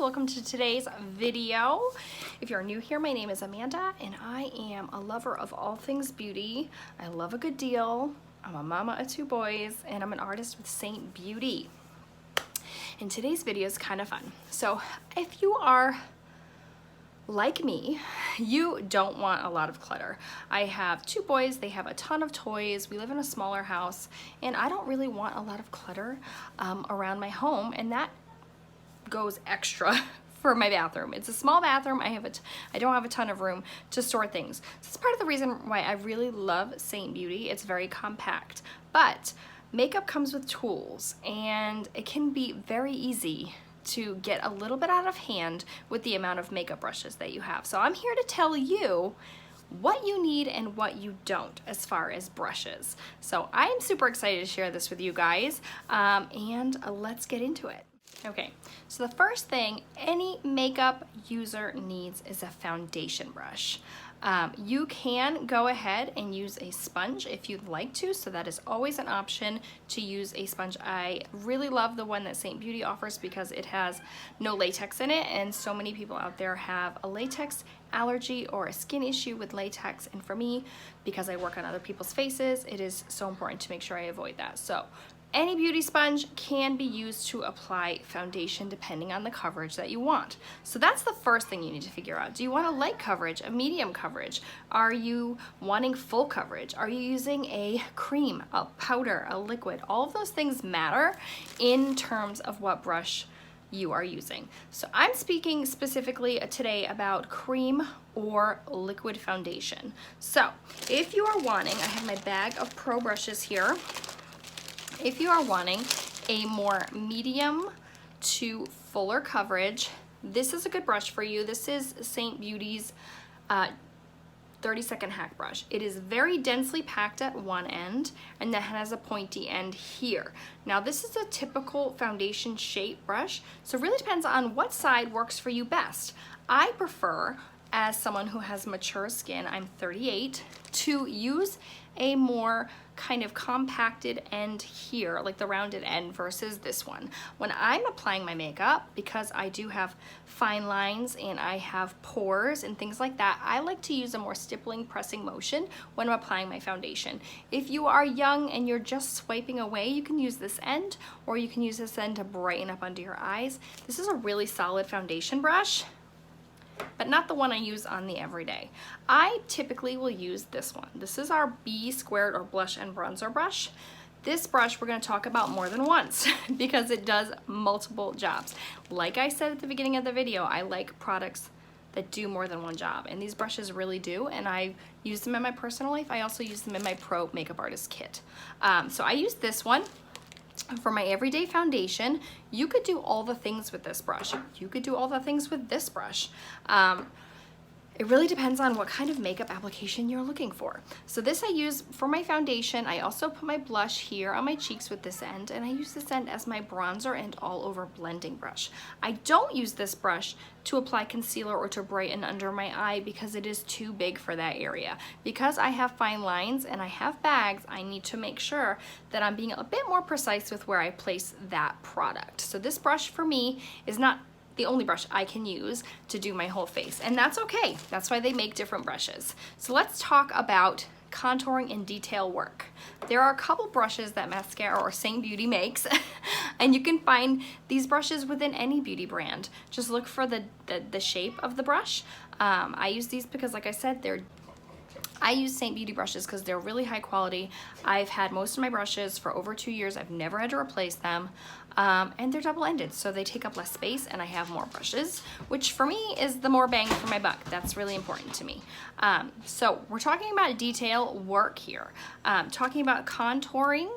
welcome to today's video. If you're new here, my name is Amanda and I am a lover of all things beauty. I love a good deal. I'm a mama of 2 boys and I'm an artist with Saint Beauty. And today's video is kind of fun. So if you are like me, you don't want a lot of clutter. I have 2 boys, they have a ton of toys, we live in a smaller house, and I don't really want a lot of clutter around my home, and that goes extra for my bathroom. It's a small bathroom, I don't have a ton of room to store things. So it's part of the reason why I really love Saint Beauty. It's very compact, but makeup comes with tools, and it can be very easy to get a little bit out of hand with the amount of makeup brushes that you have. So I'm here to tell you what you need and what you don't as far as brushes. So I'm super excited to share this with you guys, and let's get into it. Okay, so the first thing any makeup user needs is a foundation brush. You can go ahead and use a sponge if you'd like to, so that is always an option to use a sponge. I really love the one that Saint Beauty offers because it has no latex in it, and so many people out there have a latex allergy or a skin issue with latex, and for me, because I work on other people's faces, it is so important to make sure I avoid that. So any beauty sponge can be used to apply foundation depending on the coverage that you want. So that's the first thing you need to figure out. Do you want a light coverage, a medium coverage? Are you wanting full coverage? Are you using a cream, a powder, a liquid? All of those things matter in terms of what brush you are using. So I'm speaking specifically today about cream or liquid foundation. So if you are wanting, I have my bag of Pro brushes here. If you are wanting a more medium to fuller coverage, this is a good brush for you. This is Saint Beauty's 30-second hack brush. It is very densely packed at one end and then has a pointy end here. Now this is a typical foundation shape brush, so it really depends on what side works for you best. I prefer, as someone who has mature skin, I'm 38, to use a more kind of compacted end here, like the rounded end, versus this one. When I'm applying my makeup, because I do have fine lines and I have pores and things like that, I like to use a more stippling, pressing motion when I'm applying my foundation. If you are young and you're just swiping away, you can use this end, or you can use this end to brighten up under your eyes. This is a really solid foundation brush, but not the one I use on the everyday. I typically will use this one. This is our B squared or blush and bronzer brush. This brush we're going to talk about more than once because it does multiple jobs. Like I said at the beginning of the video, I like products that do more than one job, and these brushes really do, and I use them in my personal life. I also use them in my Pro makeup artist kit. So I use this one for my everyday foundation. You could do all the things with this brush. You could do all the things with this brush. It really depends on what kind of makeup application you're looking for. So this I use for my foundation. I also put my blush here on my cheeks with this end, and I use this end as my bronzer and all over blending brush. I don't use this brush to apply concealer or to brighten under my eye because it is too big for that area. Because I have fine lines and I have bags, I need to make sure that I'm being a bit more precise with where I place that product. So this brush for me is not the only brush I can use to do my whole face, and that's okay. That's why they make different brushes. So let's talk about contouring and detail work. There are a couple brushes that Mascara or Saint Beauty makes, and you can find these brushes within any beauty brand. Just look for the shape of the brush. I use these because, like I said, I use Saint Beauty brushes because they're really high quality. I've had most of my brushes for over 2 years. I've never had to replace them. And they're double-ended, so they take up less space and I have more brushes, which for me is the more bang for my buck. That's really important to me. So we're talking about detail work here. Talking about contouring,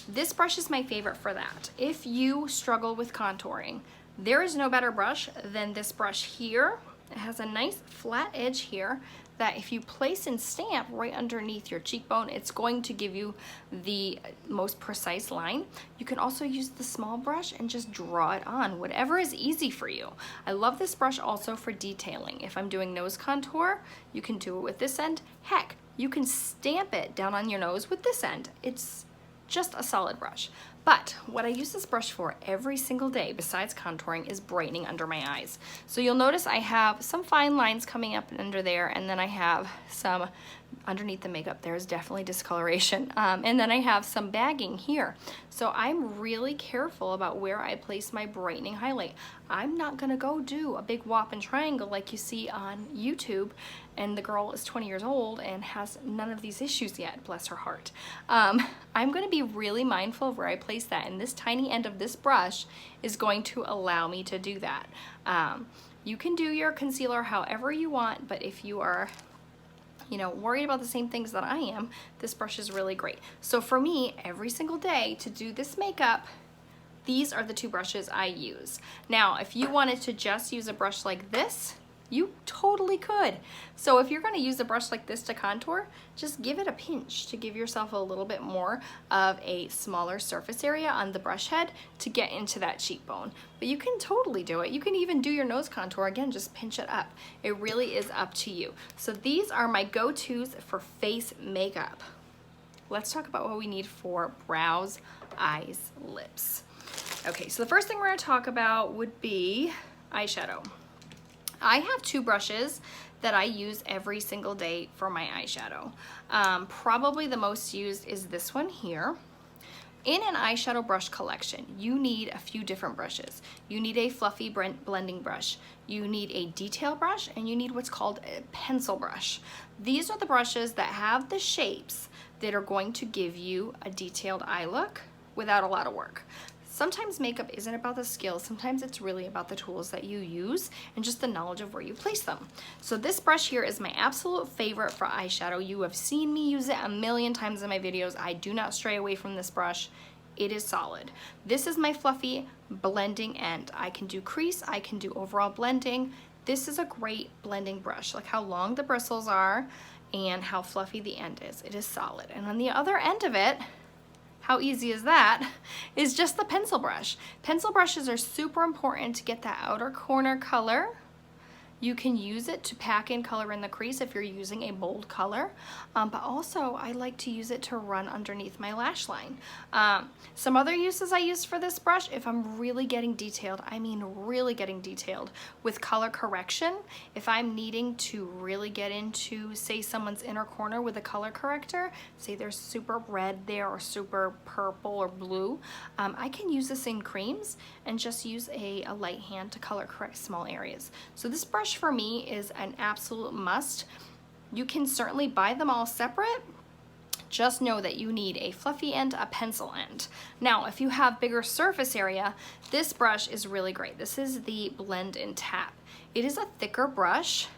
this brush is my favorite for that. If you struggle with contouring, there is no better brush than this brush here. It has a nice flat edge here that if you place and stamp right underneath your cheekbone, it's going to give you the most precise line. You can also use the small brush and just draw it on, whatever is easy for you. I love this brush also for detailing. If I'm doing nose contour, you can do it with this end. Heck, you can stamp it down on your nose with this end. It's just a solid brush. But what I use this brush for every single day, besides contouring, is brightening under my eyes. So you'll notice I have some fine lines coming up and under there, and then I have some underneath the makeup. There's definitely discoloration. And then I have some bagging here. So I'm really careful about where I place my brightening highlight. I'm not gonna go do a big whopping triangle like you see on YouTube, and the girl is 20 years old and has none of these issues yet, bless her heart. I'm gonna be really mindful of where I place that, and this tiny end of this brush is going to allow me to do that. You can do your concealer however you want, but if you are worried about the same things that I am, this brush is really great. So for me, every single day to do this makeup, these are the two brushes I use. Now, if you wanted to just use a brush like this, you totally could. So if you're gonna use a brush like this to contour, just give it a pinch to give yourself a little bit more of a smaller surface area on the brush head to get into that cheekbone. But you can totally do it. You can even do your nose contour, again, just pinch it up. It really is up to you. So these are my go-tos for face makeup. Let's talk about what we need for brows, eyes, lips. Okay, so the first thing we're gonna talk about would be eyeshadow. I have two brushes that I use every single day for my eyeshadow. Probably the most used is this one here. In an eyeshadow brush collection, you need a few different brushes. You need a fluffy blending brush, you need a detail brush, and you need what's called a pencil brush. These are the brushes that have the shapes that are going to give you a detailed eye look without a lot of work. Sometimes makeup isn't about the skills, sometimes it's really about the tools that you use and just the knowledge of where you place them. So this brush here is my absolute favorite for eyeshadow. You have seen me use it a million times in my videos. I do not stray away from this brush. It is solid. This is my fluffy blending end. I can do crease, I can do overall blending. This is a great blending brush. Look how long the bristles are and how fluffy the end is. It is solid. And on the other end of it, how easy is that, is just the pencil brush. Pencil brushes are super important to get that outer corner color. You can use it to pack in color in the crease if you're using a bold color, but also I like to use it to run underneath my lash line. Some other uses I use for this brush, if I'm really getting detailed, I mean really getting detailed with color correction. If I'm needing to really get into, say, someone's inner corner with a color corrector, say there's super red there or super purple or blue, I can use this in creams and just use a light hand to color correct small areas. So this brush for me is an absolute must. You can certainly buy them all separate. Just know that you need a fluffy end, a pencil end. Now, if you have bigger surface area, this brush is really great. This is the Blend and Tap. It is a thicker brush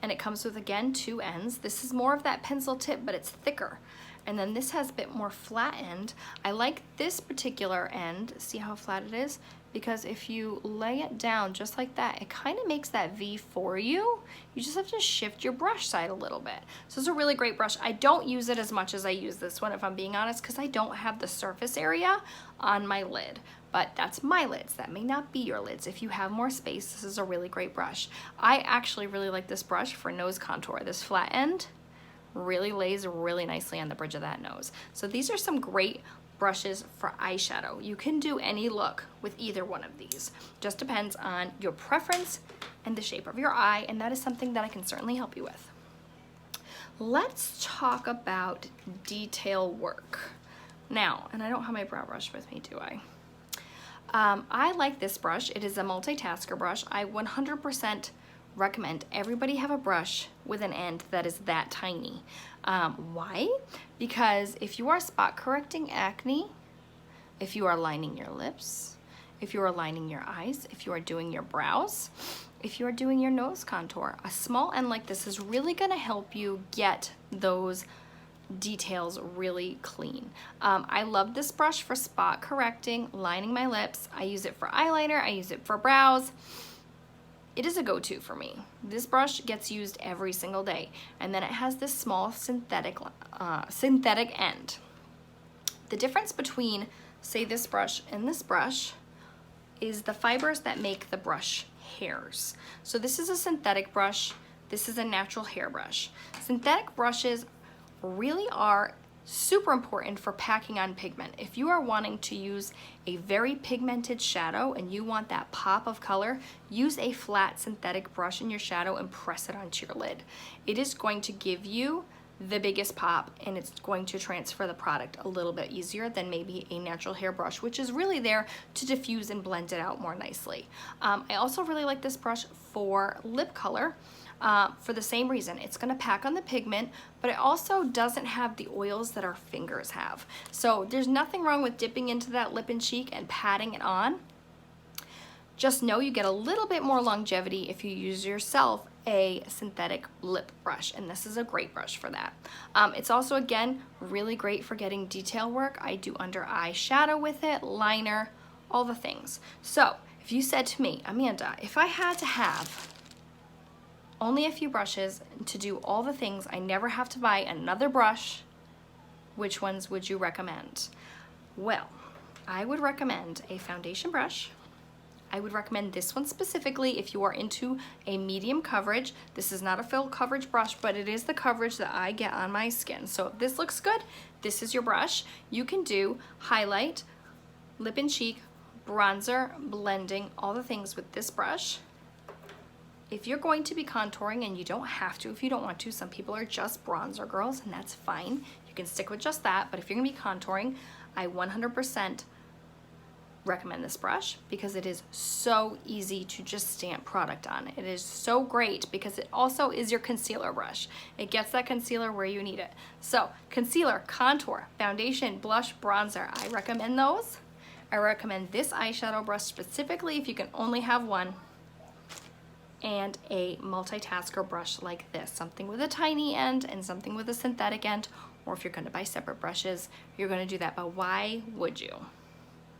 and it comes with, again, two ends. This is more of that pencil tip, but it's thicker. And then this has a bit more flat end. I like this particular end, see how flat it is? Because if you lay it down just like that, it kind of makes that V for you. You just have to shift your brush side a little bit. So it's a really great brush. I don't use it as much as I use this one, if I'm being honest, because I don't have the surface area on my lid. But that's my lids. That may not be your lids. If you have more space, this is a really great brush. I actually really like this brush for nose contour. This flat end really lays really nicely on the bridge of that nose. So these are some great brushes for eyeshadow. You can do any look with either one of these. Just depends on your preference and the shape of your eye, and that is something that I can certainly help you with. Let's talk about detail work. Now, and I don't have my brow brush with me, do I? I like this brush. It is a multitasker brush. I 100% recommend everybody have a brush with an end that is that tiny. Why? Because if you are spot correcting acne, if you are lining your lips, if you are lining your eyes, if you are doing your brows, if you are doing your nose contour, a small end like this is really gonna help you get those details really clean. I love this brush for spot correcting, lining my lips. I use it for eyeliner, I use it for brows. It is a go-to for me. This brush gets used every single day, and then it has this small synthetic end. The difference between, say, this brush and this brush is the fibers that make the brush hairs. So this is a synthetic brush, this is a natural hair brush. Synthetic brushes really are super important for packing on pigment. If you are wanting to use a very pigmented shadow and you want that pop of color, use a flat synthetic brush in your shadow and press it onto your lid. It is going to give you the biggest pop, and it's going to transfer the product a little bit easier than maybe a natural hair brush, which is really there to diffuse and blend it out more nicely. I also really like this brush for lip color. For the same reason. It's going to pack on the pigment, but it also doesn't have the oils that our fingers have. So there's nothing wrong with dipping into that lip and cheek and patting it on. Just know you get a little bit more longevity if you use yourself a synthetic lip brush, and this is a great brush for that. It's also, again, really great for getting detail work. I do under eyeshadow with it, liner, all the things. So if you said to me, Amanda, if I had to have only a few brushes to do all the things, I never have to buy another brush, which ones would you recommend? Well, I would recommend a foundation brush. I would recommend this one specifically if you are into a medium coverage. This is not a full coverage brush, but it is the coverage that I get on my skin. So if this looks good, this is your brush. You can do highlight, lip and cheek, bronzer, blending, all the things with this brush. If you're going to be contouring, and you don't have to if you don't want to, some people are just bronzer girls, and that's fine. You can stick with just that, but if you're gonna be contouring, I 100% recommend this brush because it is so easy to just stamp product on. It is so great because it also is your concealer brush. It gets that concealer where you need it. So concealer, contour, foundation, blush, bronzer, I recommend those. I recommend this eyeshadow brush specifically if you can only have one, and a multitasker brush like this, something with a tiny end and something with a synthetic end, or if you're gonna buy separate brushes, you're gonna do that, but why would you?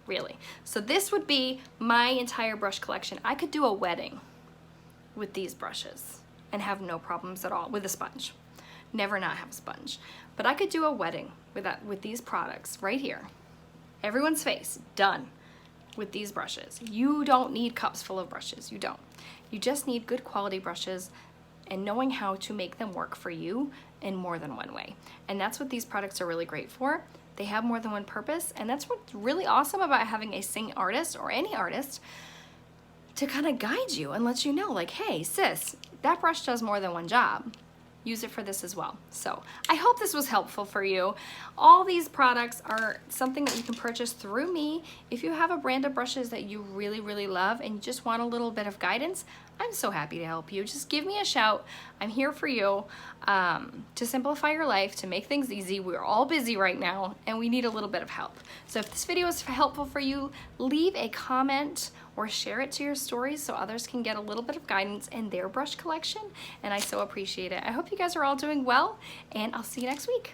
Really. So this would be my entire brush collection. I could do a wedding with these brushes and have no problems at all with a sponge. Never not have a sponge. But I could do a wedding with these products right here. Everyone's face, done with these brushes. You don't need cups full of brushes, you don't. You just need good quality brushes and knowing how to make them work for you in more than one way. And that's what these products are really great for. They have more than one purpose, and that's what's really awesome about having a sing artist or any artist to kind of guide you and let you know, like, hey, sis, that brush does more than one job. Use it for this as well. So I hope this was helpful for you. All these products are something that you can purchase through me. If you have a brand of brushes that you really, really love and you just want a little bit of guidance, I'm so happy to help you. Just give me a shout. I'm here for you to simplify your life, to make things easy. We're all busy right now and we need a little bit of help. So if this video was helpful for you, leave a comment or share it to your stories so others can get a little bit of guidance in their brush collection, and I so appreciate it. I hope you guys are all doing well, and I'll see you next week.